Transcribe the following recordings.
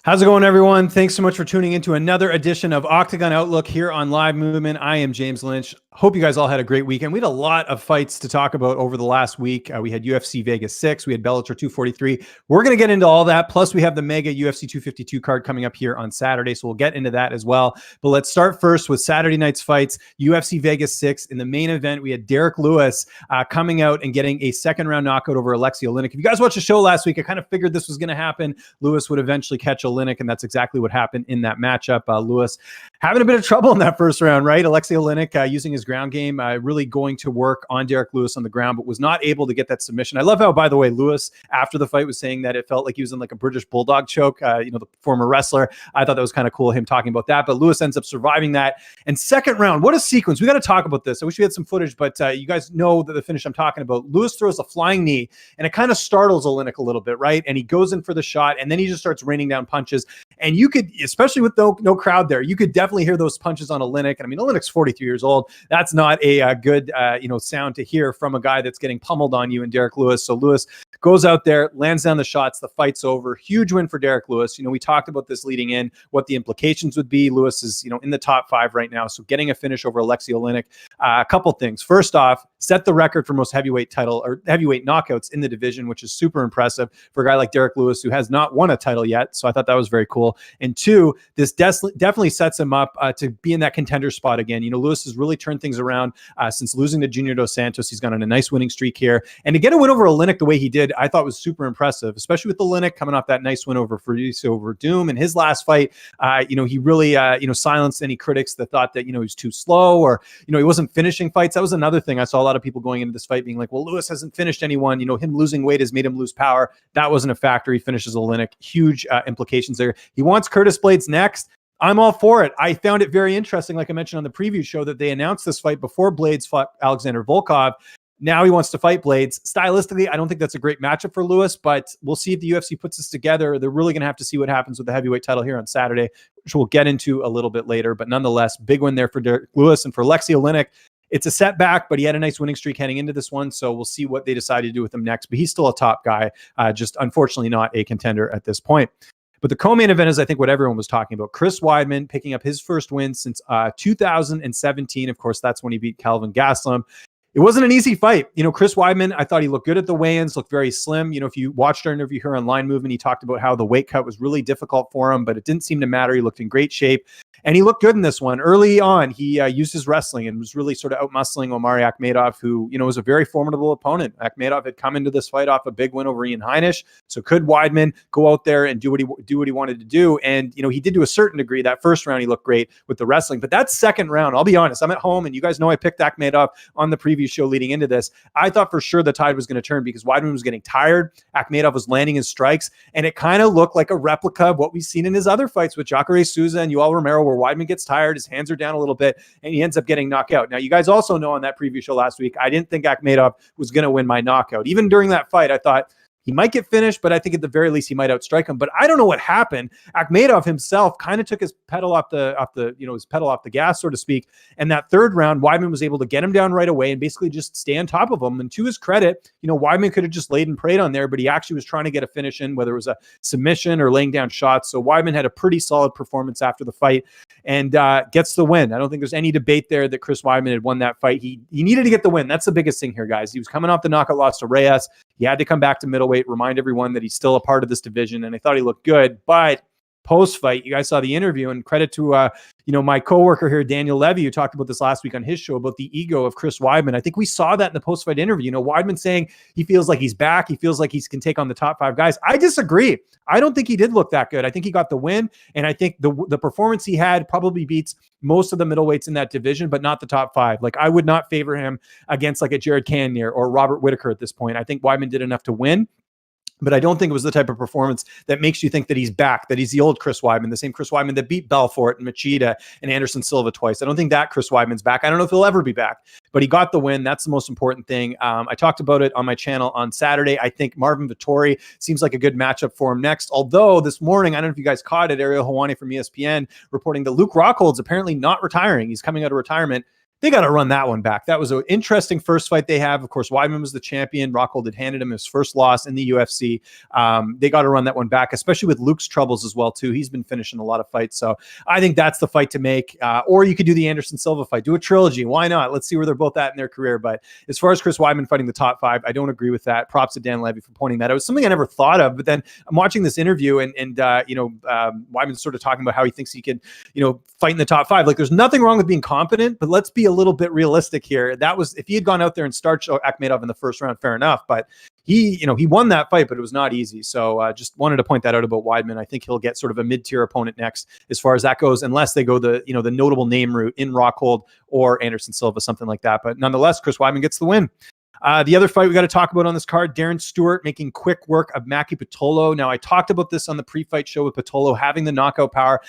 How's it going, everyone? Thanks so much for tuning into another edition of Octagon Outlook here on Live Movement. I am James Lynch. Hope you guys all had a great weekend. We had a lot of fights to talk about over the last week. We had UFC Vegas 6. We had Bellator 243. We're going to get into all that. Plus, we have the mega UFC 252 card coming up here on Saturday, so we'll get into that as well. But let's start first with Saturday night's fights. UFC Vegas 6. In the main event, we had Derrick Lewis coming out and getting a second-round knockout over Alexei Oleinik. If you guys watched the show last week, I kind of figured this was going to happen. Lewis would eventually catch Oleinik, and that's exactly what happened in that matchup. Lewis having a bit of trouble in that first round, right? Alexei Oleinik using his ground game, really going to work on Derrick Lewis on the ground, but was not able to get that submission. I love how, by the way, Lewis, after the fight, was saying that it felt like he was in like a British Bulldog choke, the former wrestler. I thought that was kind of cool, him talking about that, but Lewis ends up surviving that. And second round, what a sequence. We got to talk about this. I wish we had some footage, but you guys know that the finish I'm talking about. Lewis throws a flying knee, and it kind of startles Oleinik a little bit, right? And he goes in for the shot, and then he just starts raining down punches. And you could, especially with no crowd there, you could definitely hear those punches on Oleinik. And I mean, Oleinik's 43 years old. That's not a good, sound to hear from a guy that's getting pummeled on you, and Derrick Lewis. So Lewis goes out there, lands down the shots. The fight's over. Huge win for Derrick Lewis. We talked about this leading in, what the implications would be. Lewis is, in the top 5 right now. So getting a finish over Alexei Oleinik. A couple things. First off, set the record for most heavyweight knockouts in the division, which is super impressive for a guy like Derrick Lewis, who has not won a title yet. So I thought that was very cool. And two, this definitely sets him up to be in that contender spot again. Lewis has really turned things around since losing to Junior Dos Santos. He's gone on a nice winning streak here. And to get a win over Oleinik the way he did, I thought was super impressive, especially with Oleinik coming off that nice win over Fabricio Verdum in his last fight. He really, silenced any critics that thought that, he was too slow, or, he wasn't finishing fights. That was another thing. I saw a lot of people going into this fight being like, well, Lewis hasn't finished anyone. Him losing weight has made him lose power. That wasn't a factor. He finishes Oleinik. Huge implications there. He wants Curtis Blaydes next. I'm all for it. I found it very interesting, like I mentioned on the preview show, that they announced this fight before Blaydes fought Alexander Volkov. Now he wants to fight Blaydes. Stylistically, I don't think that's a great matchup for Lewis, but we'll see if the UFC puts this together. They're really going to have to see what happens with the heavyweight title here on Saturday, which we'll get into a little bit later. But nonetheless, big win there for Derrick Lewis. And for Alexei Oleinik, it's a setback, but he had a nice winning streak heading into this one. So we'll see what they decide to do with him next. But he's still a top guy, just unfortunately not a contender at this point. But the co-main event is, I think, what everyone was talking about. Chris Weidman picking up his first win since 2017. Of course, that's when he beat Kelvin Gastelum. It wasn't an easy fight. Chris Weidman, I thought he looked good at the weigh-ins, looked very slim. If you watched our interview here on Line Movement, he talked about how the weight cut was really difficult for him, but it didn't seem to matter. He looked in great shape. And he looked good in this one. Early on, he used his wrestling and was really sort of out-muscling Omari Akhmedov, who, was a very formidable opponent. Akhmedov had come into this fight off a big win over Ian Heinisch. So could Weidman go out there and do what he wanted to do? And, he did to a certain degree. That first round, he looked great with the wrestling. But that second round, I'll be honest, I'm at home, and you guys know I picked Akhmedov on the preview show leading into this. I thought for sure the tide was going to turn because Weidman was getting tired. Akhmedov was landing his strikes, and it kind of looked like a replica of what we've seen in his other fights with Jacare Souza and Yoel Romero, where Weidman gets tired, his hands are down a little bit, and he ends up getting knocked out. Now, you guys also know on that preview show last week, I didn't think Akhmedov was going to win my knockout. Even during that fight, I thought he might get finished, but I think at the very least he might outstrike him. But I don't know what happened. Akhmedov himself kind of took his pedal off the gas, so to speak. And that third round, Weidman was able to get him down right away and basically just stay on top of him. And to his credit, Weidman could have just laid and prayed on there, but he actually was trying to get a finish in, whether it was a submission or laying down shots. So Weidman had a pretty solid performance after the fight and gets the win. I don't think there's any debate there that Chris Weidman had won that fight. He needed to get the win. That's the biggest thing here, guys. He was coming off the knockout loss to Reyes. He had to come back to middleweight, remind everyone that he's still a part of this division, and I thought he looked good. But post-fight, you guys saw the interview, and credit to my coworker here, Daniel Levy, who talked about this last week on his show about the ego of Chris Weidman. I think we saw that in the post-fight interview. Weidman saying he feels like he's back. He feels like he can take on the top 5 guys. I disagree. I don't think he did look that good. I think he got the win, and I think the performance he had probably beats most of the middleweights in that division, but not the top 5. Like, I would not favor him against like a Jared Cannonier or Robert Whitaker at this point. I think Weidman did enough to win. But I don't think it was the type of performance that makes you think that he's back, that he's the old Chris Weidman, the same Chris Weidman that beat Belfort and Machida and Anderson Silva twice. I don't think that Chris Weidman's back. I don't know if he'll ever be back, but he got the win. That's the most important thing. I talked about it on my channel on Saturday. I think Marvin Vettori seems like a good matchup for him next. Although this morning, I don't know if you guys caught it, Ariel Helwani from ESPN reporting that Luke Rockhold's apparently not retiring. He's coming out of retirement. they got to run that one back. That was an interesting first fight they have. Of course, Weidman was the champion. Rockhold had handed him his first loss in the UFC. They got to run that one back, especially with Luke's troubles as well, too. He's been finishing a lot of fights. So I think that's the fight to make. Or you could do the Anderson Silva fight. Do a trilogy. Why not? Let's see where they're both at in their career. But as far as Chris Weidman fighting the top 5, I don't agree with that. Props to Dan Levy for pointing that out. It was something I never thought of. But then I'm watching this interview and Weidman's sort of talking about how he thinks he can, fight in the top 5. Like, there's nothing wrong with being competent, but let's be a little bit realistic here. That was, if he had gone out there and starched AKHMEDOV in the first round, fair enough. But he won that fight, but it was not easy. So just wanted to point that out about Weidman. I think he'll get sort of a mid-tier opponent next as far as that goes, unless they go the notable name route in Rockhold or Anderson Silva, something like that. But nonetheless, Chris Weidman gets the win. The other fight we got to talk about on this card, Darren Stewart making quick work of Maki Pitolo. Now, I talked about this on the pre-fight show with Pitolo having the knockout power.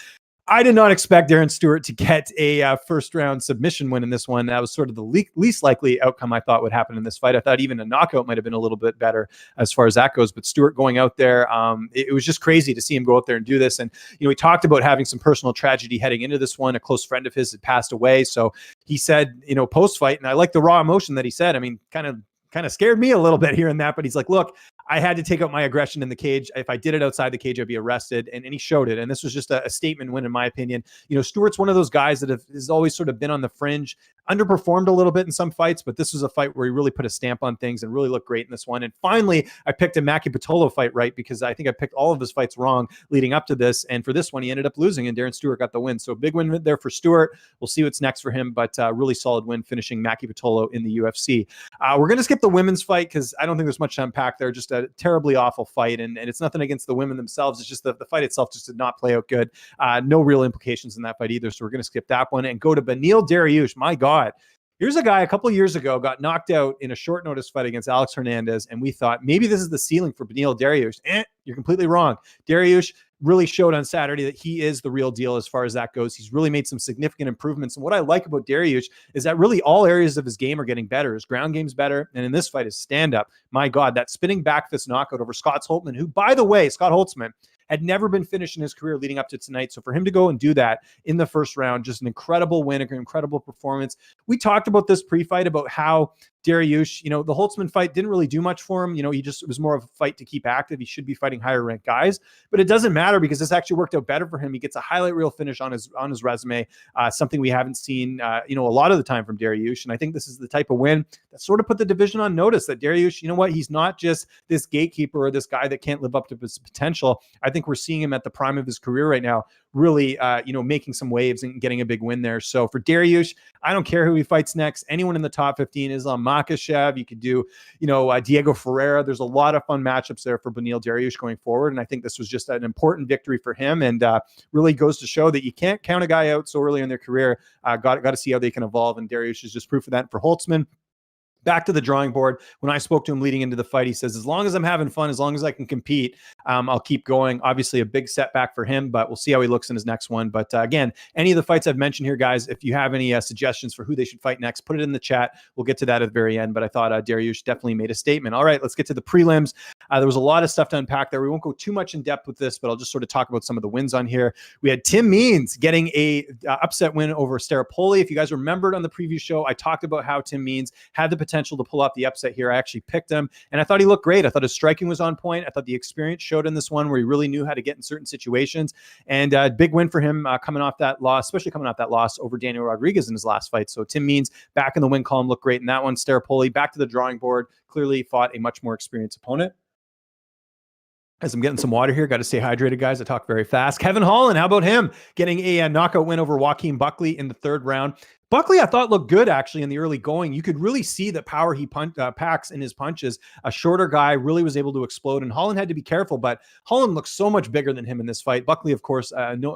I did not expect Darren Stewart to get a first-round submission win in this one. That was sort of the least likely outcome I thought would happen in this fight. I thought even a knockout might have been a little bit better as far as that goes. But Stewart going out there, it was just crazy to see him go out there and do this. And, he talked about having some personal tragedy heading into this one. A close friend of his had passed away. So he said, post-fight, and I like the raw emotion that he said. I mean, kind of scared me a little bit here and that, but he's like, look, I had to take out my aggression in the cage. If I did it outside the cage, I'd be arrested. And he showed it. And this was just a statement win, in my opinion. Stewart's one of those guys that has always sort of been on the fringe, underperformed a little bit in some fights, but this was a fight where he really put a stamp on things and really looked great in this one. And finally, I picked a Maki Pitolo fight right, because I think I picked all of his fights wrong leading up to this. And for this one, he ended up losing, and Darren Stewart got the win. So big win there for Stewart. We'll see what's next for him, but really solid win finishing Maki Pitolo in the UFC. We're going to skip the women's fight because I don't think there's much to unpack there. Just a terribly awful fight, and it's nothing against the women themselves. It's just the fight itself just did not play out good. No real implications in that fight either, so we're going to skip that one and go to Beneil Dariush. My God. Here's a guy a couple of years ago got knocked out in a short notice fight against Alex Hernandez, and we thought maybe this is the ceiling for Beneil Dariush. You're completely wrong. Dariush really showed on Saturday that he is the real deal as far as that goes. He's really made some significant improvements. And what I like about Dariush is that really all areas of his game are getting better. His ground game's better. And in this fight, his stand-up, my God, that spinning back fist knockout over Scott Holtzman, who, by the way, Scott Holtzman had never been finished in his career leading up to tonight. So for him to go and do that in the first round, just an incredible win, an incredible performance. We talked about this pre-fight about how Dariush, the Holtzman fight didn't really do much for him. It was more of a fight to keep active. He should be fighting higher ranked guys, but it doesn't matter because this actually worked out better for him. He gets a highlight reel finish on his resume, something we haven't seen, a lot of the time from Dariush. And I think this is the type of win that sort of put the division on notice that Dariush, he's not just this gatekeeper or this guy that can't live up to his potential. I think we're seeing him at the prime of his career right now, really, making some waves and getting a big win there. So for Dariush, I don't care who he fights next. Anyone in the top 15, Islam Makhachev. You could do, Diego Ferreira. There's a lot of fun matchups there for Beneil Dariush going forward. And I think this was just an important victory for him, and really goes to show that you can't count a guy out so early in their career. Got to see how they can evolve. And Dariush is just proof of that. For Holtzman, back to the drawing board. When I spoke to him leading into the fight, he says, as long as I'm having fun, as long as I can compete, I'll keep going. Obviously a big setback for him, but we'll see how he looks in his next one. But again, any of the fights I've mentioned here, guys, if you have any suggestions for who they should fight next, put it in the chat. We'll get to that at the very end, but I thought Dariush definitely made a statement. All right, let's get to the prelims. There was a lot of stuff to unpack there. We won't go too much in depth with this, but I'll just sort of talk about some of the wins on here. We had Tim Means getting a upset win over STARO. If you guys remembered on the preview show, I talked about how Tim Means had the potential to pull off the upset here. I actually picked him, and I thought he looked great. I thought his striking was on point. I thought the experience showed in this one where he really knew how to get in certain situations, and big win for him coming off that loss, especially coming off that loss over Daniel Rodriguez in his last fight. So Tim Means back in the win column, looked great in that one. STARO back to the drawing board, clearly fought a much more experienced opponent. As I'm getting some water here, got to stay hydrated, guys. I talk very fast. Kevin Holland, how about him getting a knockout win over Joaquin Buckley in the third round? Buckley, I thought, looked good, actually, in the early going. You could really see the power he packs in his punches. A shorter guy really was able to explode, and Holland had to be careful, but Holland looks so much bigger than him in this fight. Buckley, of course,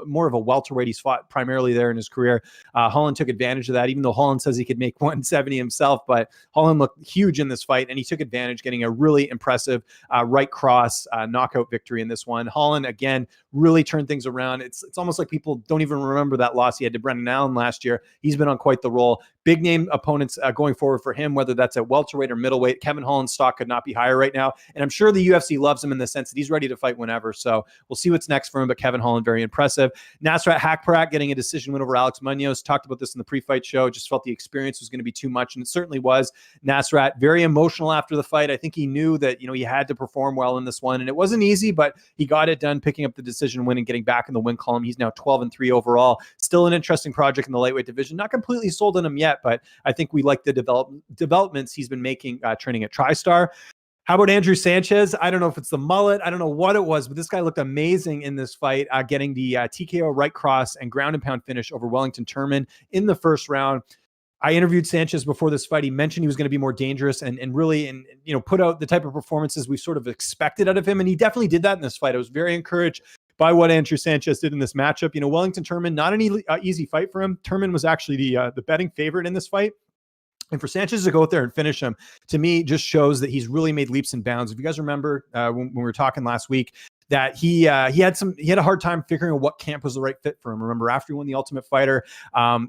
more of a welterweight. He's fought primarily there in his career. Holland took advantage of that, even though Holland says he could make 170 himself, but Holland looked huge in this fight, and he took advantage, getting a really impressive right cross knockout victory in this one. Holland, again, really turned things around. It's almost like people don't even remember that loss he had to Brendan Allen last year. He's been on quite the role. Big name opponents going forward for him, whether that's at welterweight or middleweight. Kevin Holland's stock could not be higher right now. And I'm sure the UFC loves him in the sense that he's ready to fight whenever. So we'll see what's next for him. But Kevin Holland, very impressive. Nasrat Haqparast getting a decision win over Alex Munoz. Talked about this in the pre-fight show. Just felt the experience was going to be too much. And it certainly was. Nasrat, very emotional after the fight. I think he knew that, he had to perform well in this one. And it wasn't easy, but he got it done, picking up the decision win and getting back in the win column. He's now 12-3 overall. Still an interesting project in the lightweight division. Not completely sold on him yet, but I think we like the developments he's been making training at TriStar. How about Andrew Sanchez? I don't know if it's the mullet. I don't know what it was, but this guy looked amazing in this fight, getting the TKO right cross and ground and pound finish over Wellington Turman in the first round. I interviewed Sanchez before this fight. He mentioned he was going to be more dangerous and really put out the type of performances we sort of expected out of him. And he definitely did that in this fight. I was very encouraged by what Andrew Sanchez did in this matchup. Wellington Turman, not an easy fight for him. Turman was actually the betting favorite in this fight. And for Sanchez to go out there and finish him, to me, just shows that he's really made leaps and bounds. If you guys remember when we were talking last week, that he had a hard time figuring out what camp was the right fit for him. Remember, after he won the Ultimate Fighter,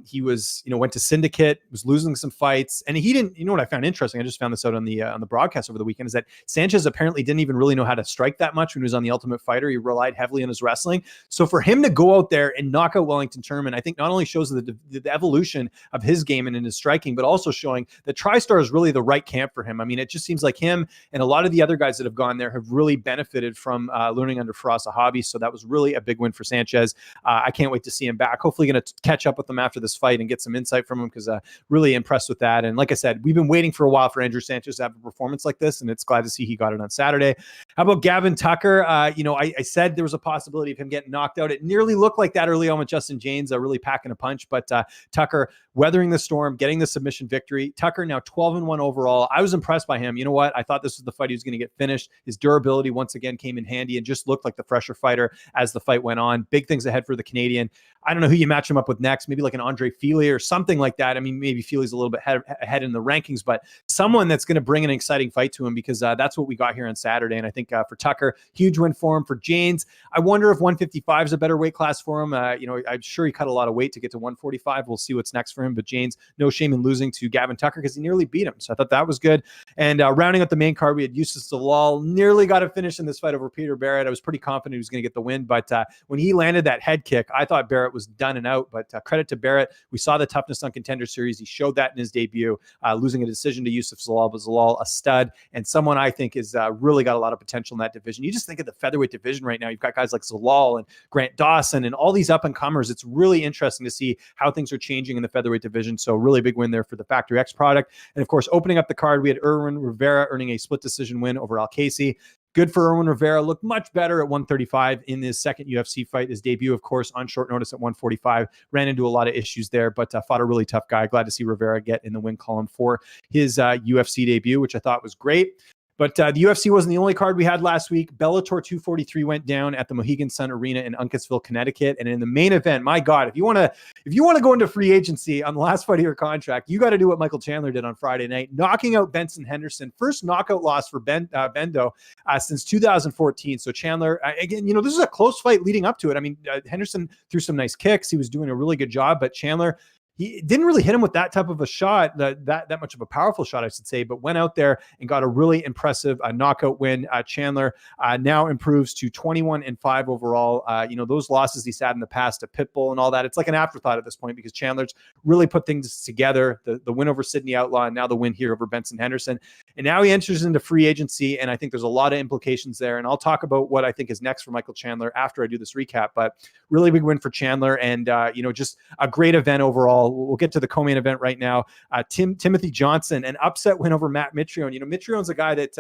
he was, went to Syndicate, was losing some fights, and he didn't. What I found interesting, I just found this out on the broadcast over the weekend, is that Sanchez apparently didn't even really know how to strike that much when he was on the Ultimate Fighter. He relied heavily on his wrestling. So for him to go out there and knock out Wellington Turman, I think not only shows the evolution of his game and in his striking, but also showing that TriStar is really the right camp for him. I mean, it just seems like him and a lot of the other guys that have gone there have really benefited from learning under Firas Zahabi. So that was really a big win for Sanchez. I can't wait to see him back. Hopefully going to catch up with him after this fight and get some insight from him, because really impressed with that. And like I said, we've been waiting for a while for Andrew Sanchez to have a performance like this, and it's glad to see he got it on Saturday. How about Gavin Tucker? I said there was a possibility of him getting knocked out. It nearly looked like that early on with Justin Jaynes, really packing a punch, but Tucker weathering the storm, getting the submission victory. Tucker now 12-1 overall. I was impressed by him. You know what? I thought this was the fight he was going to get finished. His durability once again came in handy and just looked like the fresher fighter as the fight went on. Big things ahead for the Canadian. I don't know who you match him up with next, maybe like an Andre Fili or something like that. I mean, maybe Fili's a little bit ahead in the rankings, but someone that's going to bring an exciting fight to him, because that's what we got here on Saturday. And I think for Tucker, huge win for him. For Jaynes, I wonder if 155 is a better weight class for him. I'm sure he cut a lot of weight to get to 145. We'll see what's next for him. But Jaynes, no shame in losing to Gavin Tucker because he nearly beat him. So I thought that was good. And rounding out the main card, we had Youssef Zalal, nearly got a finish in this fight over Peter Barrett. I was pretty confident he was going to get the win, but when he landed that head kick, I thought Barrett was done and out. But credit to Barrett. We saw the toughness on Contender Series. He showed that in his debut, losing a decision to Youssef Zalal. But Zalal, a stud, and someone I think is really got a lot of potential in that division. You just think of the featherweight division right now. You've got guys like Zalal and Grant Dawson and all these up-and-comers. It's really interesting to see how things are changing in the featherweight division. So really big win there for the Factory X product. And of course, opening up the card, we had Irwin Rivera earning a split decision win over ALQAISI. Good for Irwin Rivera. Looked much better at 135 in his second UFC fight. His debut, of course, on short notice at 145. Ran into a lot of issues there, but fought a really tough guy. Glad to see Rivera get in the win column for his UFC debut, which I thought was great. But the UFC wasn't the only card we had last week. Bellator 243 went down at the Mohegan Sun Arena in Uncasville, Connecticut. And in the main event, my God, if you want to go into free agency on the last fight of your contract, you got to do what Michael Chandler did on Friday night, knocking out Benson Henderson. First knockout loss for Bendo since 2014. So Chandler, again, this is a close fight leading up to it. I mean, Henderson threw some nice kicks. He was doing a really good job, but Chandler, he didn't really hit him with that type of a shot, that much of a powerful shot, I should say, but went out there and got a really impressive knockout win. Chandler now improves to 21-5 overall. Those losses he's had in the past to Pitbull and all that, it's like an afterthought at this point because Chandler's really put things together. The win over Sydney Outlaw and now the win here over Benson Henderson. And now he enters into free agency, and I think there's a lot of implications there. And I'll talk about what I think is next for Michael Chandler after I do this recap. But really big win for Chandler, and just a great event overall. We'll get to the co-main event right now. Timothy Johnson, an upset win over Matt Mitrione. Mitrione's a guy that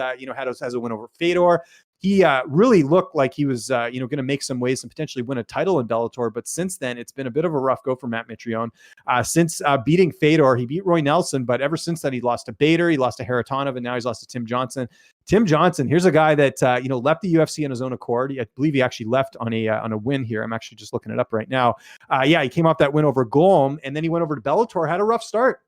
has a win over Fedor. He really looked like he was going to make some waves and potentially win a title in Bellator. But since then, it's been a bit of a rough go for Matt Mitrione. Since beating Fedor, he beat Roy Nelson, but ever since that, he lost to Bader, he lost to Haratonov, and now he's lost to Tim Johnson. Tim Johnson, here's a guy that left the UFC on his own accord. I believe he actually left on a win here. I'm actually just looking it up right now. He came off that win over Golm, and then he went over to Bellator, had a rough start.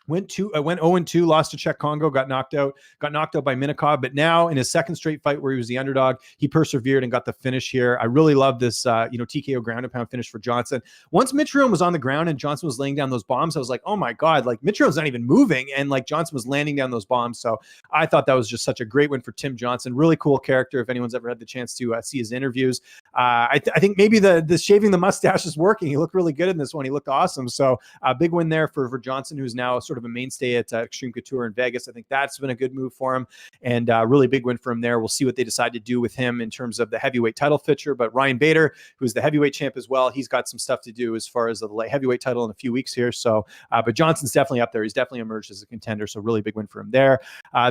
Went 0-2, lost to Czech Congo, got knocked out by Minikov. But now in his second straight fight where he was the underdog, he persevered and got the finish here. I really love this, TKO ground and pound finish for Johnson. Once Mitrione was on the ground and Johnson was laying down those bombs, I was like, oh my God, like Mitrione's not even moving. And like Johnson was landing down those bombs. So I thought that was just such a great win for Tim Johnson. Really cool character. If anyone's ever had the chance to see his interviews, I think maybe the shaving the mustache is working. He looked really good in this one. He looked awesome. So a big win there for Johnson, who's now sort of a mainstay at Extreme Couture in Vegas. I think that's been a good move for him, and really big win for him there. We'll see what they decide to do with him in terms of the heavyweight title picture. But Ryan Bader, who's the heavyweight champ as well, he's got some stuff to do as far as the light heavyweight title in a few weeks here. So, but Johnson's definitely up there. He's definitely emerged as a contender. So really big win for him there.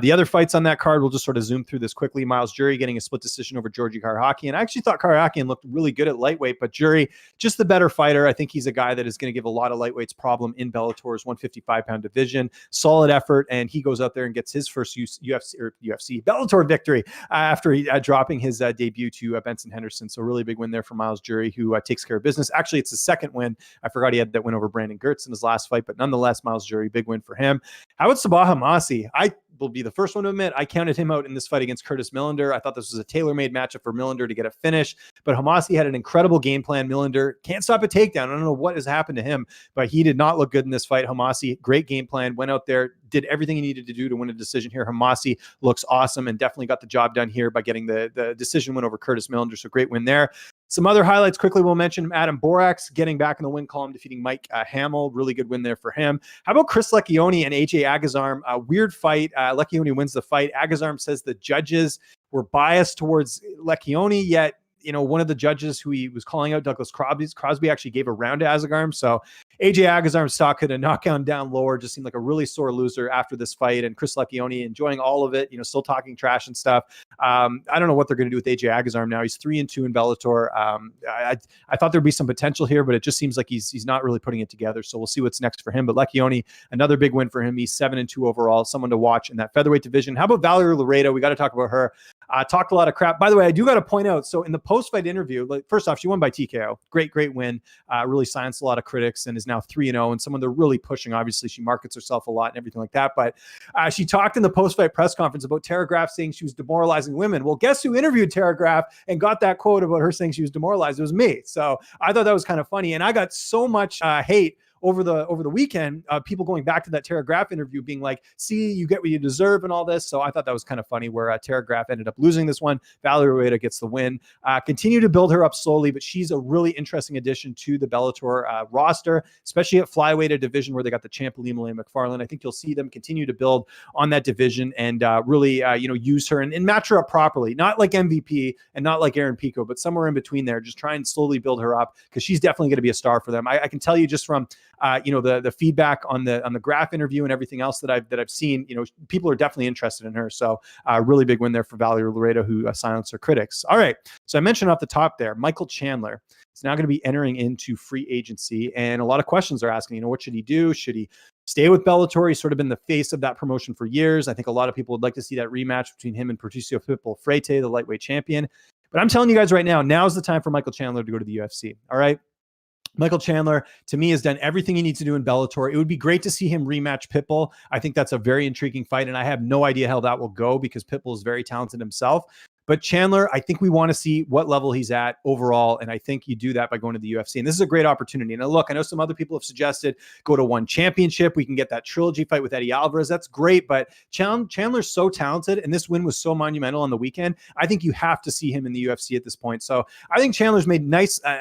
The other fights on that card, we'll just sort of zoom through this quickly. Miles Jury getting a split decision over Georgi Karhakian. I actually thought Karhakian looked really good at lightweight, but Jury, just the better fighter. I think he's a guy that is going to give a lot of lightweights problem in Bellator's 155-pound division. Solid effort, and he goes out there and gets his first Bellator victory after he dropping his debut to Benson Henderson. So really big win there for Miles Jury, who takes care of business. Actually, it's his second win. I forgot he had that win over Brandon Gertz in his last fight, but nonetheless, Miles Jury, big win for him. How about Sabah Hamasi? I will be the first one to admit I counted him out in this fight against Curtis Millender. I thought this was a tailor-made matchup for Millender to get a finish, but Hamasi had an incredible game plan. Millender can't stop a takedown. I don't know what has happened to him, but he did not look good in this fight. Hamasi, great game plan, went out there, did everything he needed to do to win a decision here. Hamasi looks awesome and definitely got the job done here by getting the decision win over Curtis Millender. So great win there. Some other highlights quickly we'll mention. Adam Borax getting back in the win column, defeating Mike Hamill. Really good win there for him. How about Chris Lecchione and AJ Agazarm? A weird fight. Lecchione wins the fight. Agazarm says the judges were biased towards Lecchione, yet one of the judges who he was calling out, Douglas Crosby, actually gave a round to Agazarm. So AJ Agazarm's stock could have knocked down lower. Just seemed like a really sore loser after this fight. And Chris Lecchione enjoying all of it, still talking trash and stuff. I don't know what they're going to do with AJ Agazarm now. He's 3-2 in Bellator. I thought there'd be some potential here, but it just seems like he's not really putting it together. So we'll see what's next for him. But Lecchione, another big win for him. He's 7-2 overall. Someone to watch in that featherweight division. How about Valerie Laredo? We got to talk about her. Talked a lot of crap. By the way, I do got to point out, so in the post-fight interview, first off, she won by TKO. Great win. Really silenced a lot of critics and is now 3-0, and someone they're really pushing. Obviously, she markets herself a lot and everything like that. But she talked in the post-fight press conference about Tara Graf saying she was demoralizing women. Well, guess who interviewed Tara Graf and got that quote about her saying she was demoralized? It was me. So I thought that was kind of funny. And I got so much hate over the weekend, people going back to that Tara Graf interview being like, see, you get what you deserve and all this. So I thought that was kind of funny where Tara Graf ended up losing this one. Valerie Laredo gets the win. Continue to build her up slowly, but she's a really interesting addition to the Bellator roster, especially at flyweight, a division where they got the champ Lima McFarland. I think you'll see them continue to build on that division and really use her and match her up properly. Not like MVP and not like Aaron Pico, but somewhere in between there. Just try and slowly build her up because she's definitely going to be a star for them. I can tell you just from the feedback on the Graf interview and everything else that I've seen, people are definitely interested in her. So really big win there for Valerie Laredo, who silenced her critics. All right. So I mentioned off the top there, Michael Chandler is now going to be entering into free agency. And a lot of questions are asking, what should he do? Should he stay with Bellator? He's sort of been the face of that promotion for years. I think a lot of people would like to see that rematch between him and Patricio Pitbull Freite, the lightweight champion. But I'm telling you guys right now, now's the time for Michael Chandler to go to the UFC. All right. Michael Chandler, to me, has done everything he needs to do in Bellator. It would be great to see him rematch Pitbull. I think that's a very intriguing fight, and I have no idea how that will go because Pitbull is very talented himself. But Chandler, I think we want to see what level he's at overall, and I think you do that by going to the UFC. And this is a great opportunity. And look, I know some other people have suggested go to one championship. We can get that trilogy fight with Eddie Alvarez. That's great, but Chandler's so talented, and this win was so monumental on the weekend. I think you have to see him in the UFC at this point. So I think Chandler's made a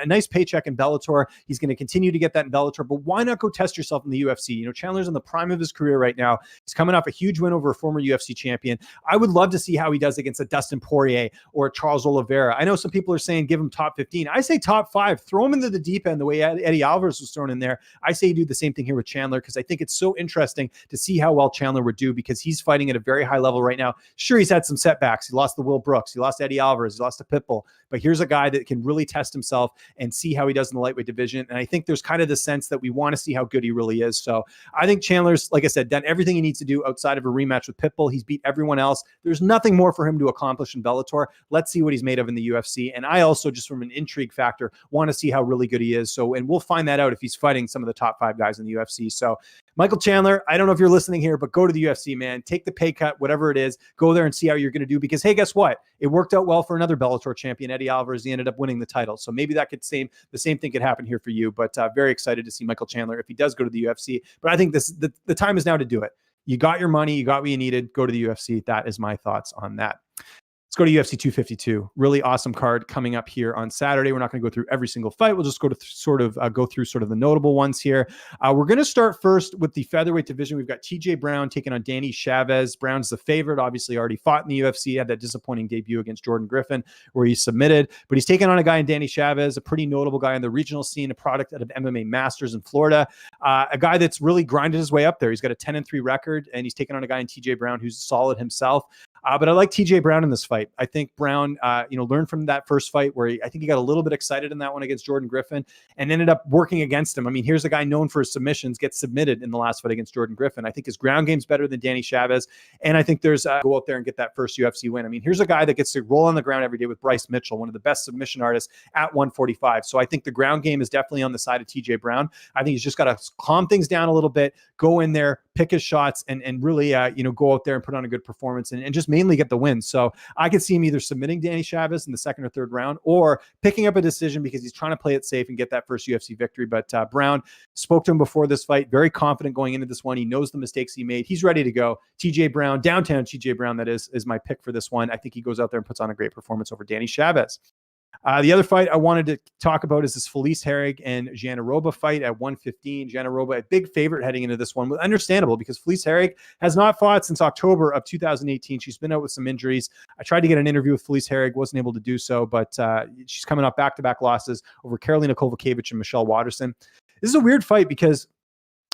nice paycheck in Bellator. He's going to continue to get that in Bellator, but why not go test yourself in the UFC? Chandler's in the prime of his career right now. He's coming off a huge win over a former UFC champion. I would love to see how he does against a Dustin Poirier or Charles Oliveira. I know some people are saying give him top 15. I say top 5. Throw him into the deep end the way Eddie Alvarez was thrown in there. I say you do the same thing here with Chandler because I think it's so interesting to see how well Chandler would do because he's fighting at a very high level right now. Sure, he's had some setbacks. He lost to Will Brooks. He lost to Eddie Alvarez. He lost to Pitbull. But here's a guy that can really test himself and see how he does in the lightweight division. And I think there's kind of the sense that we want to see how good he really is. So I think Chandler's, like I said, done everything he needs to do outside of a rematch with Pitbull. He's beat everyone else. There's nothing more for him to accomplish in Bellator. Bellator. Let's see what he's made of in the UFC. And I also, just from an intrigue factor, want to see how really good he is. So, and we'll find that out if he's fighting some of the top 5 guys in the UFC. So Michael Chandler, I don't know if you're listening here, but go to the UFC, man. Take the pay cut, whatever it is. Go there and see how you're going to do. Because, hey, guess what? It worked out well for another Bellator champion, Eddie Alvarez. He ended up winning the title. So maybe that could the same thing could happen here for you. But very excited to see Michael Chandler if he does go to the UFC. But I think the time is now to do it. You got your money. You got what you needed. Go to the UFC. That is my thoughts on that. Let's go to UFC 252. Really awesome card coming up here on Saturday. We're not going to go through every single fight. We'll just go to go through the notable ones here. We're going to start first with the featherweight division. We've got TJ Brown taking on Danny Chavez. Brown's the favorite, obviously already fought in the UFC, had that disappointing debut against Jordan Griffin where he submitted, but he's taking on a guy in Danny Chavez, a pretty notable guy in the regional scene, a product out of MMA Masters in Florida, a guy that's really grinded his way up there. He's got a 10-3 record, and he's taking on a guy in TJ Brown who's solid himself. But I like TJ Brown in this fight. I think Brown, learned from that first fight where I think he got a little bit excited in that one against Jordan Griffin and ended up working against him. I mean, here's a guy known for his submissions, gets submitted in the last fight against Jordan Griffin. I think his ground game's better than Danny Chavez. And I think there's go out there and get that first UFC win. I mean, here's a guy that gets to roll on the ground every day with Bryce Mitchell, one of the best submission artists at 145. So I think the ground game is definitely on the side of TJ Brown. I think he's just got to calm things down a little bit, go in there, pick his shots, and really, go out there and put on a good performance and just mainly get the win. So I could see him either submitting Danny Chavez in the second or third round or picking up a decision because he's trying to play it safe and get that first UFC victory. But Brown, spoke to him before this fight, very confident going into this one. He knows the mistakes he made. He's ready to go. TJ Brown, downtown TJ Brown, that is my pick for this one. I think he goes out there and puts on a great performance over Danny Chavez. The other fight I wanted to talk about is this Felice Herrig and JANDIROBA fight at 115. JANDIROBA, a big favorite heading into this one, understandable because Felice Herrig has not fought since October of 2018. She's been out with some injuries. I tried to get an interview with Felice Herrig, wasn't able to do so, but she's coming off back-to-back losses over Karolina Kowalkiewicz and Michelle Watterson. This is a weird fight because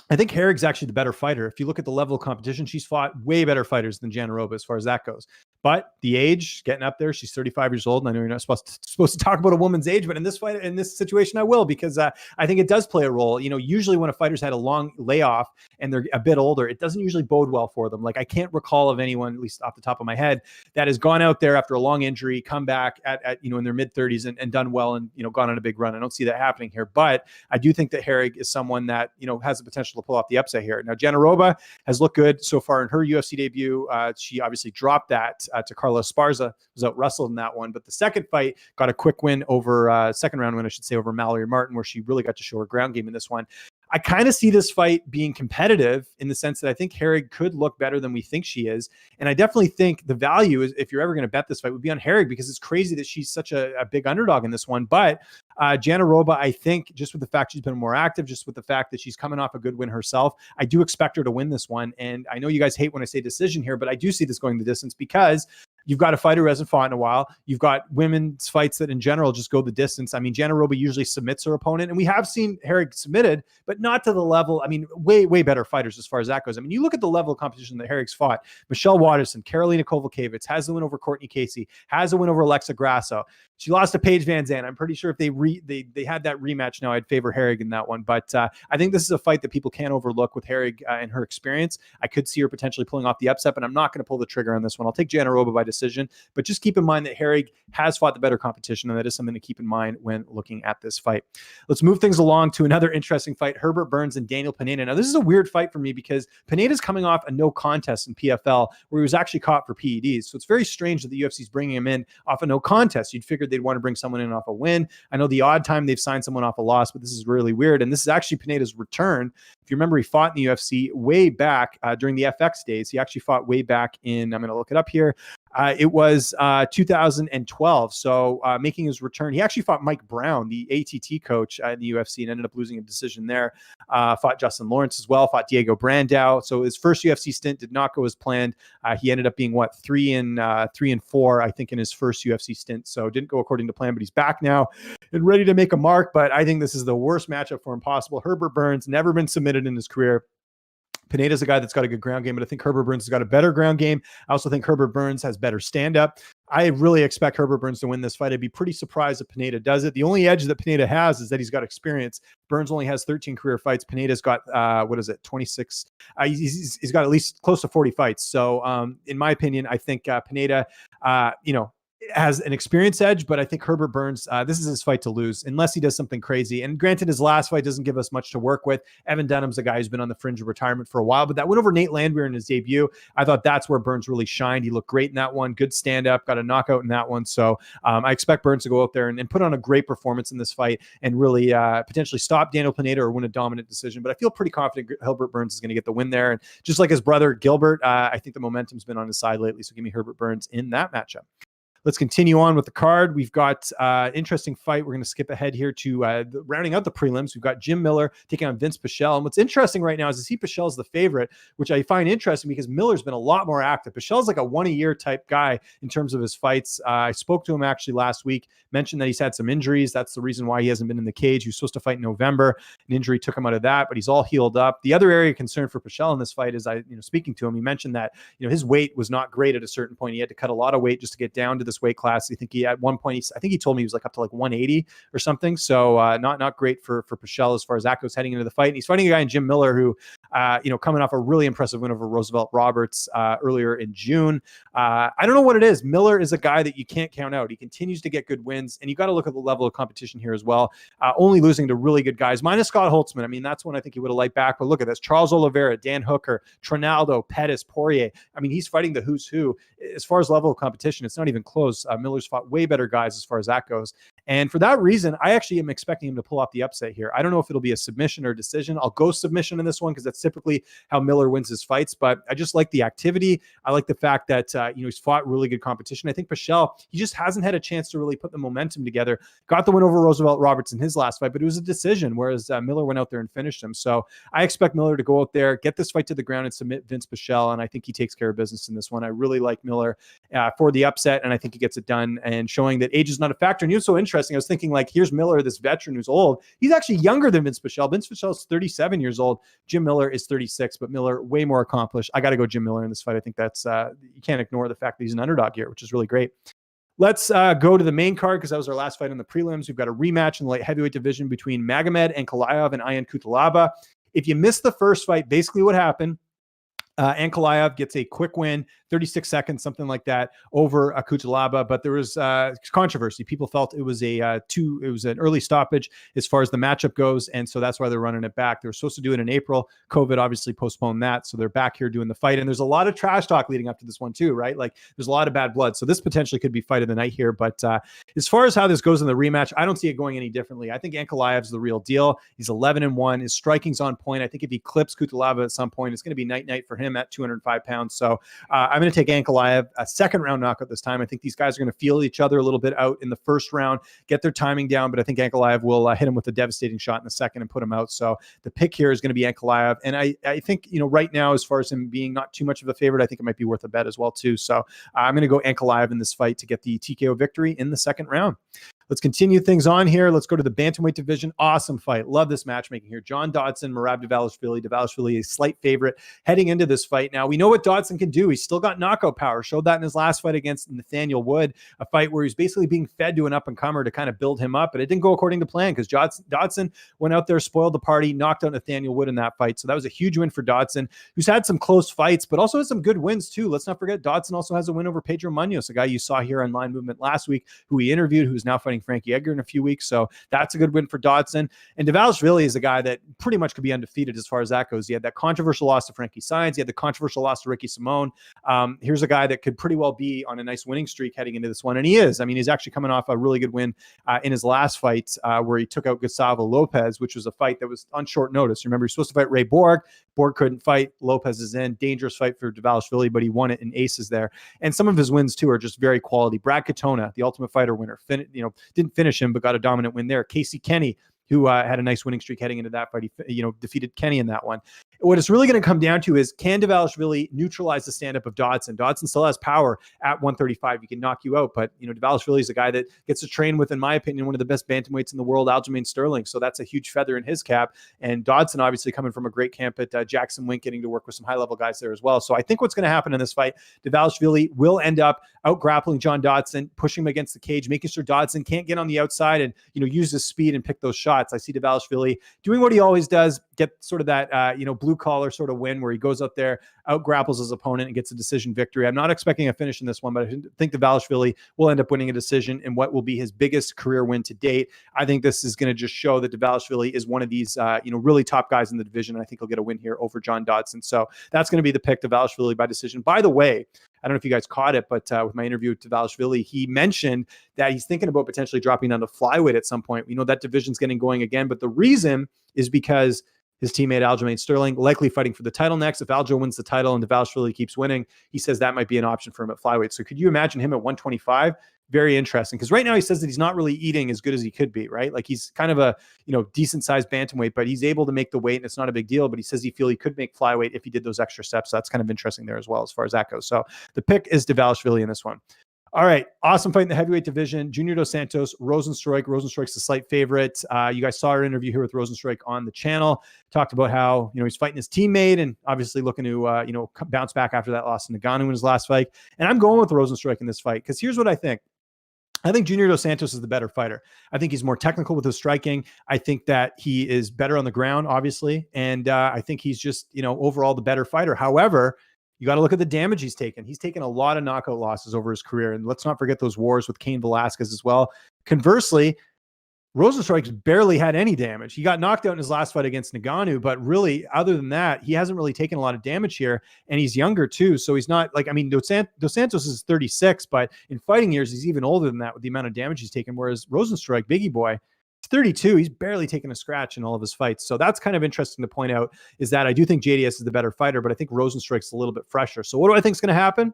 I think Herrig's actually the better fighter. If you look at the level of competition, she's fought way better fighters than JANDIROBA as far as that goes. But the age, getting up there, she's 35 years old. And I know you're not supposed to talk about a woman's age, but in this fight, in this situation, I will, because I think it does play a role. Usually when a fighter's had a long layoff and they're a bit older, it doesn't usually bode well for them. Like, I can't recall of anyone, at least off the top of my head, that has gone out there after a long injury, come back at in their mid 30s and done well and, gone on a big run. I don't see that happening here, but I do think that Herrig is someone that, has the potential to pull off the upset here. Now, JANDIROBA has looked good so far in her UFC debut. She obviously dropped that to Carla Esparza, was out wrestled in that one, but the second fight got a quick win over second round win, I should say, over Mallory Martin, where she really got to show her ground game in this one. I kind of see this fight being competitive in the sense that I think Herrig could look better than we think she is. And I definitely think the value is, if you're ever going to bet this fight, would be on Herrig, because it's crazy that she's such a big underdog in this one. But JANDIROBA, I think, just with the fact she's been more active, just with the fact that she's coming off a good win herself, I do expect her to win this one. And I know you guys hate when I say decision here, but I do see this going the distance because you've got a fighter who hasn't fought in a while. You've got women's fights that in general just go the distance. I mean, JANDIROBA usually submits her opponent, and we have seen Herrig submitted, but not to the level. I mean, way better fighters as far as that goes. I mean, you look at the level of competition that Herrig's fought. Michelle Watterson, Karolina Kowalkiewicz, has a win over Courtney Casey, has a win over Alexa Grasso. She lost to Paige Van Zandt. I'm pretty sure if they had that rematch now, I'd favor Herrig in that one. But I think this is a fight that people can't overlook with Herrig and her experience. I could see her potentially pulling off the upset, but I'm not going to pull the trigger on this one. I'll take JANDIROBA by decision, but just keep in mind that Herrig has fought the better competition, and that is something to keep in mind when looking at this fight. Let's move things along to another interesting fight, Herbert Burns and Daniel Pineda. Now, this is a weird fight for me because Pineda's coming off a no contest in PFL where he was actually caught for PEDs. So it's very strange that the UFC is bringing him in off a no contest. You'd figured they'd want to bring someone in off a win. I know the odd time they've signed someone off a loss, but this is really weird. And this is actually Pineda's return. If you remember, he fought in the UFC way back during the FX days. He actually fought way back in, I'm going to look it up here. It was 2012. So making his return, he actually fought Mike Brown, the ATT coach in the UFC, and ended up losing a decision there. Fought Justin Lawrence as well, fought Diego Brandao. So his first UFC stint did not go as planned. He ended up being 3-4, I think, in his first UFC stint. So didn't go according to plan, but he's back now and ready to make a mark. But I think this is the worst matchup for him possible. Herbert Burns, never been submitted in his career. Pineda's a guy that's got a good ground game, but I think Herbert Burns has got a better ground game. I also think Herbert Burns has better stand-up. I really expect Herbert Burns to win this fight. I'd be pretty surprised if Pineda does it. The only edge that Pineda has is that he's got experience. Burns only has 13 career fights. Pineda's got, 26? He's got at least close to 40 fights. So in my opinion, I think Pineda, has an experience edge, but I think Herbert Burns, this is his fight to lose unless he does something crazy. And granted, his last fight doesn't give us much to work with. Evan Dunham's a guy who's been on the fringe of retirement for a while, but that win over Nate Landwehr in his debut, I thought that's where Burns really shined. He looked great in that one. Good stand-up, got a knockout in that one. So I expect Burns to go out there and put on a great performance in this fight and really potentially stop Daniel Pineda or win a dominant decision. But I feel pretty confident Herbert Burns is going to get the win there. And just like his brother Gilbert, I think the momentum's been on his side lately. So give me Herbert Burns in that matchup. Let's continue on with the card. We've got interesting fight. We're going to skip ahead here to rounding out the prelims. We've got Jim Miller taking on Vince Pichel. And what's interesting right now is to see Pichel's the favorite, which I find interesting because Miller's been a lot more active. Pichel's like a one-a-year type guy in terms of his fights. I spoke to him actually last week, mentioned that he's had some injuries. That's the reason why he hasn't been in the cage. He was supposed to fight in November. An injury took him out of that, but he's all healed up. The other area of concern for Pichel in this fight is speaking to him, he mentioned that, his weight was not great at a certain point. He had to cut a lot of weight just to get down to this weight class. I think he at one point, I think he told me he was like up to like 180 or something. So not great for Pichel as far as that goes heading into the fight. And he's fighting a guy in Jim Miller who, coming off a really impressive win over Roosevelt Roberts earlier in June. I don't know what it is. Miller is a guy that you can't count out. He continues to get good wins, and you got to look at the level of competition here as well. Only losing to really good guys, minus Scott Holtzman. I mean, that's one I think he would have liked back. But look at this: Charles Oliveira, Dan Hooker, Trinaldo, Pettis, Poirier. I mean, he's fighting the who's who. As far as level of competition, it's not even close. Miller's fought way better guys as far as that goes. And for that reason, I actually am expecting him to pull off the upset here. I don't know if it'll be a submission or decision. I'll go submission in this one because that's typically how Miller wins his fights. But I just like the activity. I like the fact that, he's fought really good competition. I think Pichel, he just hasn't had a chance to really put the momentum together. Got the win over Roosevelt Roberts in his last fight, but it was a decision, whereas Miller went out there and finished him. So I expect Miller to go out there, get this fight to the ground and submit Vince Pichel. And I think he takes care of business in this one. I really like Miller for the upset, and I think he gets it done, and showing that age is not a factor. And it was so interesting. I was thinking, like, here's Miller, this veteran who's old. He's actually younger than Vince Pichel. Vince Pichel is 37 years old. Jim Miller is 36, but Miller way more accomplished. I got to go Jim Miller in this fight. I think that's you can't ignore the fact that he's an underdog here, which is really great. Let's go to the main card because that was our last fight in the prelims. We've got a rematch in the light heavyweight division between Magomed Ankalaev and Ian Cutelaba. If you missed the first fight, basically what happened, Ankalaev gets a quick win, 36 seconds, something like that, over Cutelaba. But there was controversy. People felt it was an early stoppage as far as the matchup goes, and so that's why they're running it back. They were supposed to do it in April. COVID obviously postponed that, so they're back here doing the fight. And there's a lot of trash talk leading up to this one too, right? Like there's a lot of bad blood. So this potentially could be fight of the night here. But as far as how this goes in the rematch, I don't see it going any differently. I think Ankalaev's the real deal. He's 11-1. His striking's on point. I think if he clips Cutelaba at some point, it's going to be night-night for him at 205 pounds. So I'm going to take Ankalaev, a second round knockout this time. I think these guys are going to feel each other a little bit out in the first round, get their timing down, but I think Ankalaev will hit him with a devastating shot in the second and put him out. So the pick here is going to be Ankalaev. And I think, right now, as far as him being not too much of a favorite, I think it might be worth a bet as well too. So I'm going to go Ankalaev in this fight to get the TKO victory in the second round. Let's continue things on here. Let's go to the bantamweight division. Awesome fight. Love this matchmaking here. John Dodson, Merab DVALISHVILI. DVALISHVILI a slight favorite heading into this fight. Now, we know what Dodson can do. He's still got knockout power. Showed that in his last fight against Nathaniel Wood, a fight where he's basically being fed to an up-and-comer to kind of build him up. But it didn't go according to plan because Dodson went out there, spoiled the party, knocked out Nathaniel Wood in that fight. So that was a huge win for Dodson, who's had some close fights, but also has some good wins too. Let's not forget, Dodson also has a win over Pedro Munoz, a guy you saw here on Line Movement last week, who he interviewed, who's now fighting Frankie Edgar in a few weeks. So that's a good win for Dodson. And DVALISHVILI is a guy that pretty much could be undefeated as far as that goes. He had that controversial loss to Frankie Saenz. He had the controversial loss to Ricky Simone. Here's a guy that could pretty well be on a nice winning streak heading into this one. And he is. I mean, he's actually coming off a really good win in his last fight where he took out Gustavo Lopez, which was a fight that was on short notice. Remember, he's supposed to fight Ray Borg. Borg couldn't fight. Lopez is in. Dangerous fight for DVALISHVILI, but he won it in aces there. And some of his wins too are just very quality. Brad Katona, the Ultimate Fighter winner, didn't finish him, but got a dominant win there. Casey Kenny, who had a nice winning streak heading into that fight. He, defeated Kenny in that one. What it's really going to come down to is, can DVALISHVILI neutralize the stand-up of Dodson? Dodson still has power at 135. He can knock you out, but, DVALISHVILI is a guy that gets to train with, in my opinion, one of the best bantamweights in the world, Aljamain Sterling. So that's a huge feather in his cap. And Dodson, obviously, coming from a great camp at Jackson Wink, getting to work with some high-level guys there as well. So I think what's going to happen in this fight, DVALISHVILI will end up out-grappling John Dodson, pushing him against the cage, making sure Dodson can't get on the outside and, use his speed and pick those shots. shots. I see DVALISHVILI doing what he always does, get sort of that, blue collar sort of win where he goes out there, out grapples his opponent and gets a decision victory. I'm not expecting a finish in this one, but I think DVALISHVILI will end up winning a decision in what will be his biggest career win to date. I think this is going to just show that DVALISHVILI is one of these, really top guys in the division. And I think he'll get a win here over John Dodson. So that's going to be the pick, DVALISHVILI by decision. By the way, I don't know if you guys caught it, but with my interview with DVALISHVILI, he mentioned that he's thinking about potentially dropping down to flyweight at some point. That division's getting going again, but the reason is because his teammate Aljamain Sterling likely fighting for the title next. If Aljo wins the title and DVALISHVILI keeps winning, he says that might be an option for him at flyweight. So could you imagine him at 125? Very interesting, because right now he says that he's not really eating as good as he could be, right? Like he's kind of a decent sized bantamweight, but he's able to make the weight and it's not a big deal. But he says he could make flyweight if he did those extra steps. So that's kind of interesting there as well as far as that goes. So the pick is DVALISHVILI in this one. All right, awesome fight in the heavyweight division. Junior Dos Santos, Rozenstruik. Rozenstruik's the slight favorite. You guys saw our interview here with Rozenstruik on the channel. Talked about how he's fighting his teammate and obviously looking to bounce back after that loss to Ngannou in his last fight. And I'm going with Rozenstruik in this fight because here's what I think. I think Junior Dos Santos is the better fighter. I think he's more technical with his striking. I think that he is better on the ground, obviously. And I think he's just, overall the better fighter. However, you got to look at the damage he's taken. He's taken a lot of knockout losses over his career. And let's not forget those wars with Cain Velasquez as well. Conversely, Rozenstruik's barely had any damage. He got knocked out in his last fight against Ngannou, but really, other than that, he hasn't really taken a lot of damage here. And he's younger too. So he's not Dos Santos is 36, but in fighting years, he's even older than that with the amount of damage he's taken. Whereas Rozenstruik, Biggie Boy, he's 32. He's barely taken a scratch in all of his fights. So that's kind of interesting to point out, is that I do think JDS is the better fighter, but I think Rozenstruik's a little bit fresher. So what do I think is going to happen?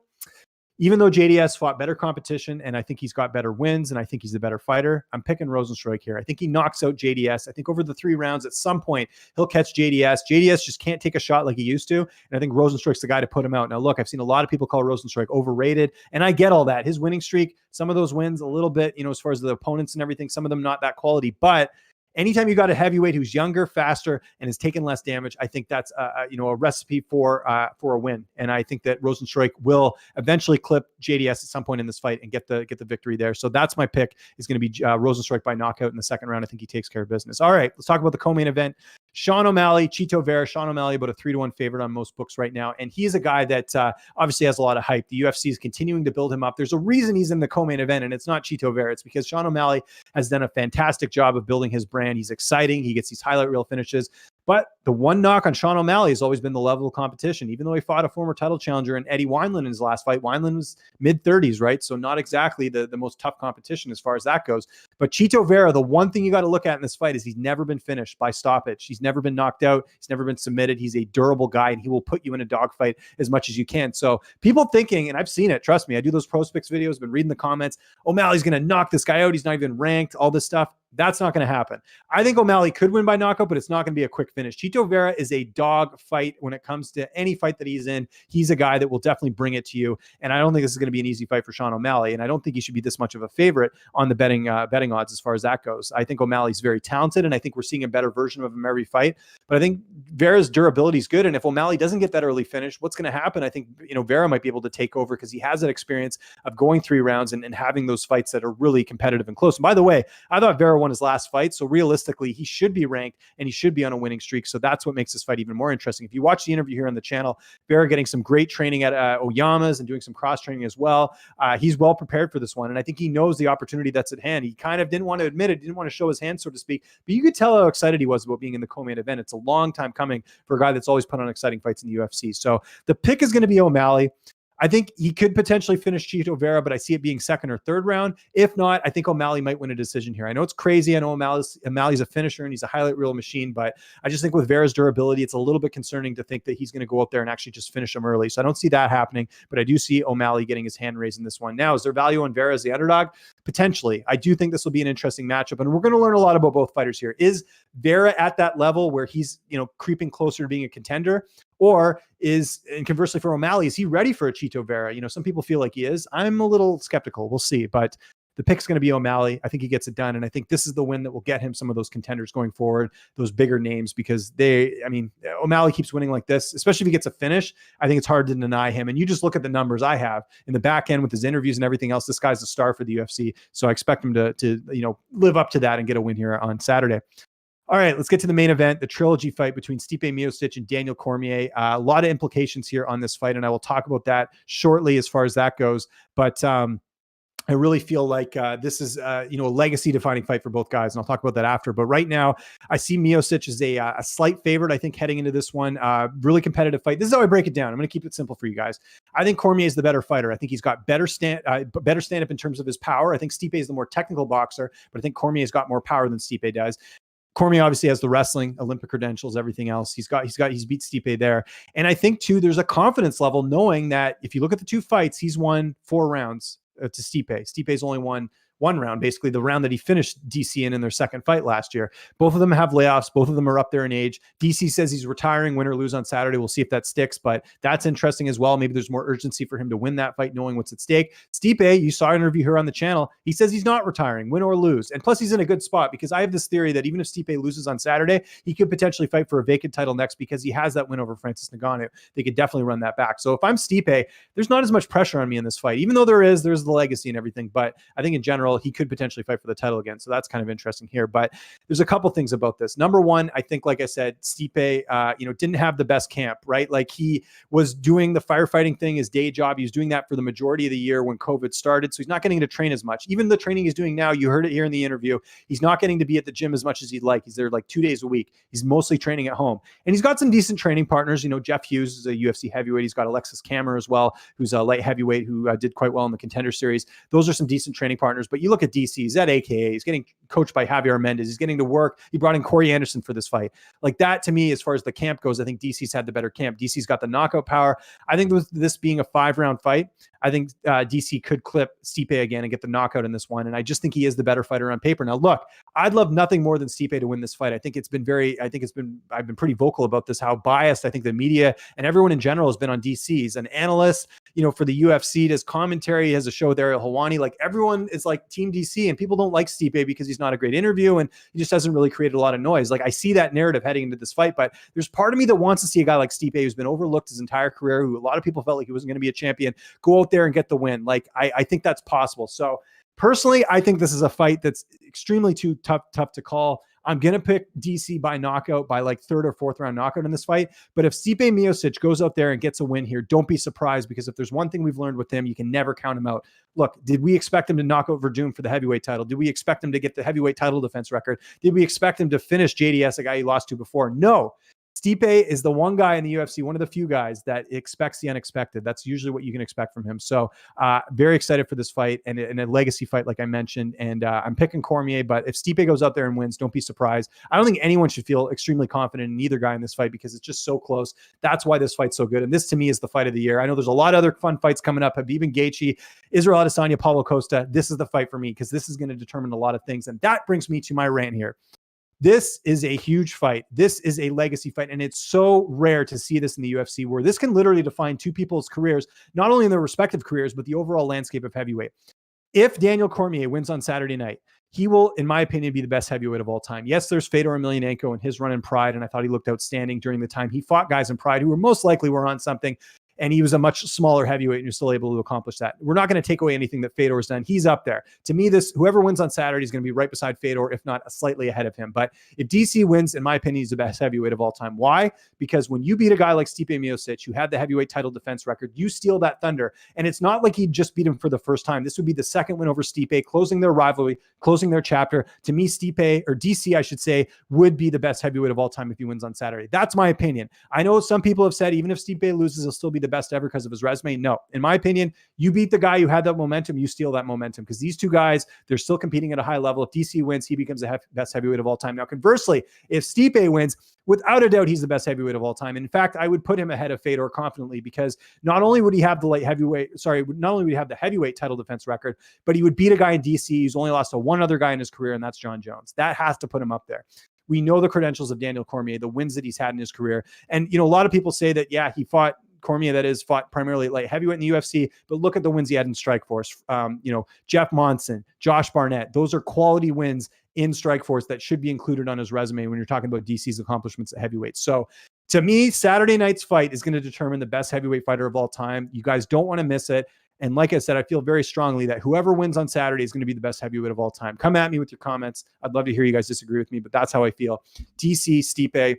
Even though JDS fought better competition and I think he's got better wins and I think he's a better fighter, I'm picking Rozenstruik here. I think he knocks out JDS. I think over the 3 rounds at some point, he'll catch JDS. JDS just can't take a shot like he used to. And I think Rozenstruik's the guy to put him out. Now, look, I've seen a lot of people call Rozenstruik overrated, and I get all that. His winning streak, some of those wins a little bit, as far as the opponents and everything, some of them not that quality, but anytime you got a heavyweight who's younger, faster, and has taken less damage, I think that's a recipe for a win. And I think that Rozenstruik will eventually clip JDS at some point in this fight and get the victory there. So that's my pick, is going to be Rozenstruik by knockout in the second round. I think he takes care of business. All right, let's talk about the co-main event. Sean O'Malley, Chito Vera. Sean O'Malley about a 3-1 favorite on most books right now. And he's a guy that obviously has a lot of hype. The UFC is continuing to build him up. There's a reason he's in the co-main event, and it's not Chito Vera. It's because Sean O'Malley has done a fantastic job of building his brand. He's exciting. He gets these highlight reel finishes. But the one knock on Sean O'Malley has always been the level of competition. Even though he fought a former title challenger in Eddie Wineland in his last fight, Wineland was mid-30s, right? So not exactly the most tough competition as far as that goes. But Chito Vera, the one thing you got to look at in this fight is he's never been finished by stoppage. He's never been knocked out. He's never been submitted. He's a durable guy, and he will put you in a dogfight as much as you can. So people thinking, and I've seen it, trust me, I do those prospects videos, been reading the comments, O'Malley's going to knock this guy out. He's not even ranked, all this stuff. That's not going to happen. I think O'Malley could win by knockout, but it's not going to be a quick finish. Chito Vera is a dog fight when it comes to any fight that he's in. He's a guy that will definitely bring it to you. And I don't think this is going to be an easy fight for Sean O'Malley. And I don't think he should be this much of a favorite on the betting odds as far as that goes. I think O'Malley's very talented, and I think we're seeing a better version of him every fight. But I think Vera's durability is good. And if O'Malley doesn't get that early finish, what's going to happen? I think, Vera might be able to take over because he has that experience of going 3 rounds and having those fights that are really competitive and close. And by the way, I thought Vera won his last fight. So realistically, he should be ranked and he should be on a winning streak. So that's what makes this fight even more interesting. If you watch the interview here on the channel, Vera getting some great training at Oyama's and doing some cross training as well. He's well prepared for this one. And I think he knows the opportunity that's at hand. He kind of didn't want to admit it, didn't want to show his hand, so to speak, but you could tell how excited he was about being in the co-main event. It's a long time coming for a guy that's always put on exciting fights in the UFC. So the pick is going to be O'Malley. I think he could potentially finish Chito Vera, but I see it being second or third round. If not, I think O'Malley might win a decision here. I know it's crazy. I know O'Malley's a finisher and he's a highlight reel machine, but I just think with Vera's durability, it's a little bit concerning to think that he's going to go out there and actually just finish him early. So I don't see that happening, but I do see O'Malley getting his hand raised in this one. Now, is there value on Vera as the underdog? Potentially. I do think this will be an interesting matchup, and we're going to learn a lot about both fighters here. Is Vera at that level where he's, creeping closer to being a contender? Or and conversely for O'Malley, is he ready for a Chito Vera? Some people feel like he is. I'm a little skeptical. We'll see. But the pick's going to be O'Malley. I think he gets it done. And I think this is the win that will get him some of those contenders going forward, those bigger names, because O'Malley keeps winning like this, especially if he gets a finish. I think it's hard to deny him. And you just look at the numbers I have in the back end with his interviews and everything else. This guy's a star for the UFC. So I expect him to live up to that and get a win here on Saturday. All right, let's get to the main event, the trilogy fight between Stipe Miocic and Daniel Cormier. A lot of implications here on this fight, and I will talk about that shortly as far as that goes. But I really feel like this is, a legacy-defining fight for both guys, and I'll talk about that after. But right now, I see Miocic as a slight favorite, I think, heading into this one. Really competitive fight. This is how I break it down. I'm going to keep it simple for you guys. I think Cormier is the better fighter. I think he's got better stand-up in terms of his power. I think Stipe is the more technical boxer, but I think Cormier's got more power than Stipe does. Cormier obviously has the wrestling, Olympic credentials, everything else. He's beat Stipe there. And I think too, there's a confidence level knowing that if you look at the two fights, he's won 4 rounds to Stipe. Stipe's only won 1 round, basically the round that he finished DC in their second fight last year. Both of them have layoffs. Both of them are up there in age. DC says he's retiring, win or lose on Saturday. We'll see if that sticks, but that's interesting as well. Maybe there's more urgency for him to win that fight, knowing what's at stake. Stipe, you saw an interview here on the channel. He says he's not retiring, win or lose. And plus he's in a good spot because I have this theory that even if Stipe loses on Saturday, he could potentially fight for a vacant title next because he has that win over Francis Ngannou. They could definitely run that back. So if I'm Stipe, there's not as much pressure on me in this fight, even though there's the legacy and everything. But I think in general, he could potentially fight for the title again. So that's kind of interesting here. But there's a couple things about this. Number one, I think, like I said, Stipe, didn't have the best camp, right? Like he was doing the firefighting thing, his day job. He was doing that for the majority of the year when COVID started. So he's not getting to train as much. Even the training he's doing now, you heard it here in the interview, he's not getting to be at the gym as much as he'd like. He's there like 2 days a week. He's mostly training at home. And he's got some decent training partners. Jeff Hughes is a UFC heavyweight. He's got Alexis Kammer as well, who's a light heavyweight who did quite well in the Contender Series. Those are some decent training partners. But you look at DC, he's at AKA, he's getting coached by Javier Mendez. He's getting to work. He brought in Corey Anderson for this fight. Like that, to me, as far as the camp goes, I think DC's had the better camp. DC's got the knockout power. I think with this being a 5-round fight, I think DC could clip Stipe again and get the knockout in this one. And I just think he is the better fighter on paper. Now, look, I'd love nothing more than Stipe to win this fight. I've been pretty vocal about this, how biased I think the media and everyone in general has been on DC. He's an analyst, for the UFC, does commentary, he has a show there at Helwani. Like everyone is like Team DC, and people don't like Stipe because he's not a great interview and he just hasn't really created a lot of noise. Like I see that narrative heading into this fight, but there's part of me that wants to see a guy like Stipe who's been overlooked his entire career, who a lot of people felt like he wasn't going to be a champion, go out there and get the win. Like I think that's possible. So personally, I think this is a fight that's extremely tough to call. I'm going to pick DC by knockout, by like 3rd or 4th round knockout in this fight. But if Stipe Miocic goes out there and gets a win here, don't be surprised, because if there's one thing we've learned with him, you can never count him out. Look, did we expect him to knock out Verdun for the heavyweight title? Did we expect him to get the heavyweight title defense record? Did we expect him to finish JDS, a guy he lost to before? No. Stipe is the one guy in the UFC, one of the few guys that expects the unexpected. That's usually what you can expect from him. So very excited for this fight and a legacy fight, like I mentioned. And I'm picking Cormier, but if Stipe goes out there and wins, don't be surprised. I don't think anyone should feel extremely confident in either guy in this fight because it's just so close. That's why this fight's so good. And this, to me, is the fight of the year. I know there's a lot of other fun fights coming up. Khabib Gaethje, Israel Adesanya, Paulo Costa. This is the fight for me because this is going to determine a lot of things. And that brings me to my rant here. This is a huge fight. This is a legacy fight. And it's so rare to see this in the UFC, where this can literally define two people's careers, not only in their respective careers, but the overall landscape of heavyweight. If Daniel Cormier wins on Saturday night, he will, in my opinion, be the best heavyweight of all time. Yes, there's Fedor Emelianenko and his run in Pride, and I thought he looked outstanding during the time he fought guys in Pride who were most likely were on something, and he was a much smaller heavyweight and you're still able to accomplish that. We're not going to take away anything that Fedor has done. He's up there. To me, whoever wins on Saturday is going to be right beside Fedor, if not slightly ahead of him. But if DC wins, in my opinion, he's the best heavyweight of all time. Why? Because when you beat a guy like Stipe Miocic, who had the heavyweight title defense record, you steal that thunder. And it's not like he just beat him for the first time. This would be the second win over Stipe, closing their rivalry, closing their chapter. To me, Stipe, or DC, I should say, would be the best heavyweight of all time if he wins on Saturday. That's my opinion. I know some people have said even if Stipe loses, he'll still be the best ever because of his resume. No, in my opinion, you beat the guy who had that momentum, you steal that momentum, because these two guys, they're still competing at a high level. If DC wins, he becomes the best heavyweight of all time. Now, conversely, if Stipe wins, without a doubt, he's the best heavyweight of all time. In fact, I would put him ahead of Fedor confidently, because not only would he have the heavyweight title defense record, but he would beat a guy in DC who's only lost to one other guy in his career, and that's John Jones. That has to put him up there. We know the credentials of Daniel Cormier, the wins that he's had in his career. And, a lot of people say that, yeah, Cormier, that is, fought primarily at light heavyweight in the UFC, but look at the wins he had in Strikeforce. Jeff Monson, Josh Barnett, those are quality wins in Strikeforce that should be included on his resume when you're talking about DC's accomplishments at heavyweight. So to me, Saturday night's fight is going to determine the best heavyweight fighter of all time. You guys don't want to miss it. And like I said, I feel very strongly that whoever wins on Saturday is going to be the best heavyweight of all time. Come at me with your comments. I'd love to hear you guys disagree with me, but that's how I feel. DC, Stipe.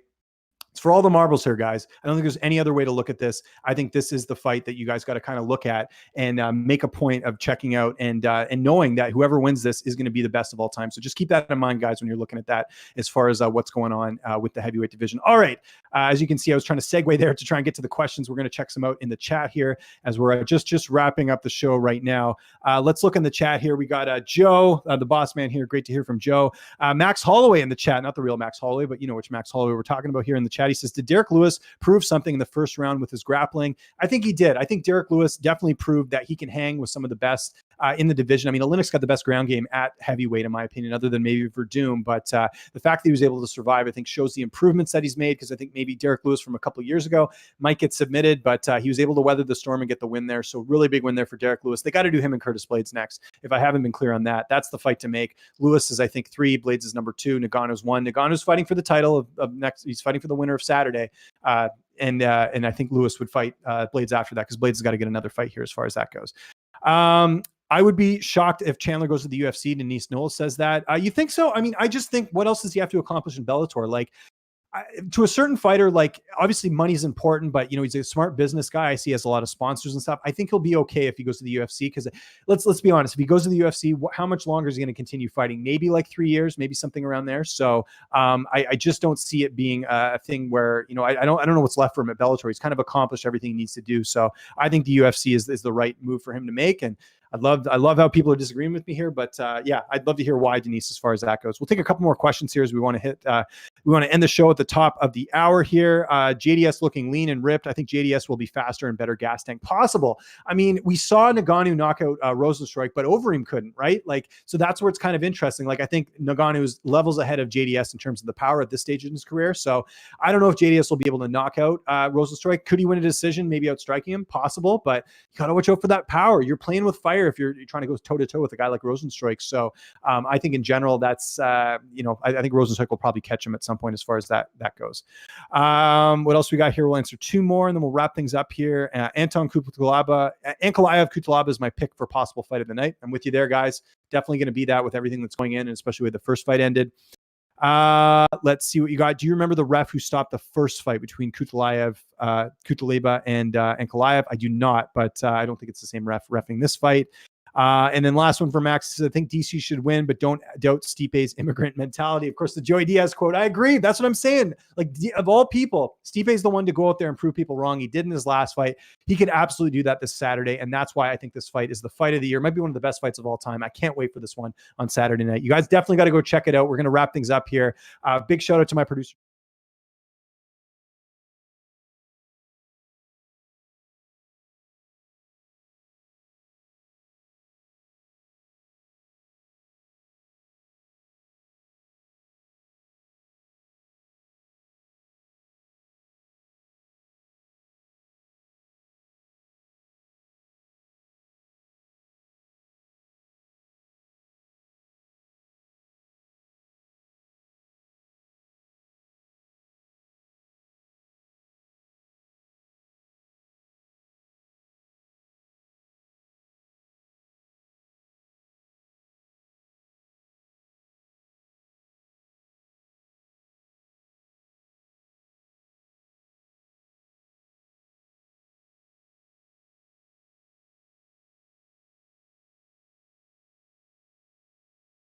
It's for all the marbles here, guys. I don't think there's any other way to look at this. I think this is the fight that you guys got to kind of look at and make a point of checking out and knowing that whoever wins this is going to be the best of all time. So just keep that in mind, guys, when you're looking at that as far as what's going on with the heavyweight division. All right. As you can see, I was trying to segue there to try and get to the questions. We're going to check some out in the chat here as we're just wrapping up the show right now. Let's look in the chat here. We got Joe, the boss man here. Great to hear from Joe. Max Holloway in the chat, not the real Max Holloway, but you know which Max Holloway we're talking about here in the chat. He says, did Derrick Lewis prove something in the first round with his grappling? I think he did. I think Derrick Lewis definitely proved that he can hang with some of the best in the division. I mean, Olynyk got the best ground game at heavyweight, in my opinion, other than maybe Verdum. But the fact that he was able to survive, I think, shows the improvements that he's made, because I think maybe Derrick Lewis from a couple of years ago might get submitted, but he was able to weather the storm and get the win there. So really big win there for Derrick Lewis. They got to do him and Curtis Blades next. If I haven't been clear on that, that's the fight to make. Lewis is, I think, 3. Blades is number 2. Nagano's 1. Nagano's fighting for the title of next. He's fighting for the winner of Saturday. And I think Lewis would fight Blades after that, because Blades has got to get another fight here as far as that goes. I would be shocked if Chandler goes to the UFC. Denise Knowles says that. You think so? I mean, I just think, what else does he have to accomplish in Bellator? Like, to a certain fighter, like, obviously money is important, but, you know, he's a smart business guy. I see he has a lot of sponsors and stuff. I think he'll be okay if he goes to the UFC, because let's be honest, if he goes to the UFC, how much longer is he going to continue fighting? Maybe like 3 years, maybe something around there. So I just don't see it being a thing where, you know, I don't know what's left for him at Bellator. He's kind of accomplished everything he needs to do. So I think the UFC is the right move for him to make. And I love how people are disagreeing with me here, but yeah, I'd love to hear why, Denise, as far as that goes. We'll take a couple more questions here as we want to hit. We want to end the show at the top of the hour here. JDS looking lean and ripped. I think JDS will be faster and better gas tank. Possible. I mean, we saw Ngannou knock out Rozenstruik, but Overeem couldn't, right? Like, so that's where it's kind of interesting. Like, I think Ngannou's levels ahead of JDS in terms of the power at this stage in his career. So I don't know if JDS will be able to knock out Rozenstruik. Could he win a decision, maybe outstriking him? Possible, but you got to watch out for that power. You're playing with fire if you're trying to go toe-to-toe with a guy like Rozenstruik. So I think in general, that's, you know, I think Rozenstruik will probably catch him at some point as far as that goes. What else we got here? We'll answer 2 more and then we'll wrap things up here. Anton Ankalaev Kutalaba is my pick for possible fight of the night. I'm with you there, guys. Definitely going to be that with everything that's going in, and especially with the first fight ended. Let's see what you got. Do you remember the ref who stopped the first fight between Kutalaba and Ankalaev? I do not, but I don't think it's the same ref reffing this fight. And then last one for Max says, I think DC should win, but don't doubt Stipe's immigrant mentality. Of course, the Joey Diaz quote, I agree. That's what I'm saying. Like, of all people, Stipe's the one to go out there and prove people wrong. He did in his last fight. He could absolutely do that this Saturday. And that's why I think this fight is the fight of the year. It might be one of the best fights of all time. I can't wait for this one on Saturday night. You guys definitely got to go check it out. We're going to wrap things up here. Big shout out to my producer.